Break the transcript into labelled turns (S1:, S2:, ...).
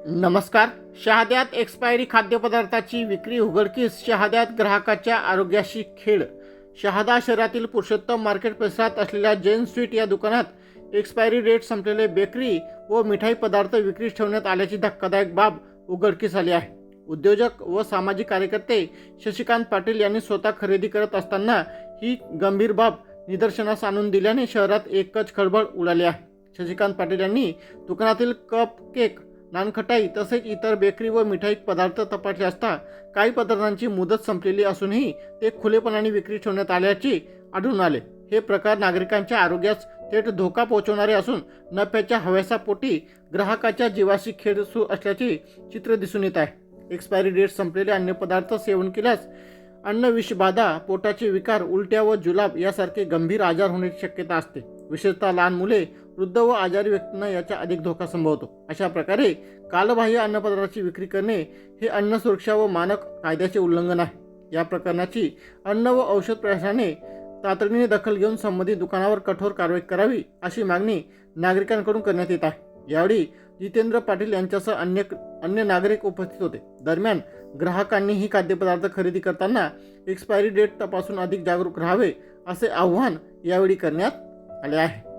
S1: नमस्कार. शहाद्यात एक्सपायरी खाद्यपदार्थाची विक्री उघडकीस. शहाद्यात ग्राहकाच्या आरोग्याशी खेळ. शहादा शहरातील पुरुषोत्तम मार्केट परिसरात असलेल्या जैन स्वीट या दुकानात एक्सपायरी डेट संपलेले बेकरी व मिठाई पदार्थ विक्रीस ठेवण्यात आल्याची धक्कादायक बाब उघडकीस आली आहे. उद्योजक व सामाजिक कार्यकर्ते शशिकांत पाटील यांनी स्वतः खरेदी करत असताना ही गंभीर बाब निदर्शनास आणून दिल्याने शहरात एकच खळबळ उडाली आहे. शशिकांत पाटील यांनी दुकानातील कप केक, नानखटाई तसेच इतर बेकरी व मिठाई पदार्थ तपासले असता काही पदार्थांची मुदत संपलेली असूनही ते खुलेपणाने विक्री ठेवण्यात आल्याचे आढळून आले. हे प्रकार नागरिकांच्या आरोग्यास थेट धोका पोहोचवणारे असून नफ्याच्या हव्यासापोटी ग्राहकाच्या जीवाशी खेळ सुरू असल्याचे चित्र दिसून येत आहे. एक्सपायरी डेट संपलेले अन्न पदार्थ सेवन केल्यास अन्न विषबाधा, पोटाचे विकार, उलट्या व जुलाब यासारखे गंभीर आजार होण्याची शक्यता असते. विशेषतः लहान मुले, वृद्ध व आजारी व्यक्तींना याचा अधिक धोका संभवतो. अशा प्रकारे कालबाह्य अन्नपदार्थाची विक्री करणे हे अन्न सुरक्षा व मानक कायद्याचे उल्लंघन आहे. या प्रकरणाची अन्न व औषध प्रशासनाने तातडीने दखल घेऊन संबंधित दुकानावर कठोर कारवाई करावी अशी मागणी नागरिकांकडून करण्यात येत आहे. यावेळी जितेंद्र पाटील यांच्यासह अन्य नागरिक उपस्थित होते. दरम्यान ग्राहकांनी ही खाद्यपदार्थ खरेदी करताना एक्सपायरी डेट तपासून अधिक जागरूक राहावे असे आवाहन यावेळी करण्यात आले आहे.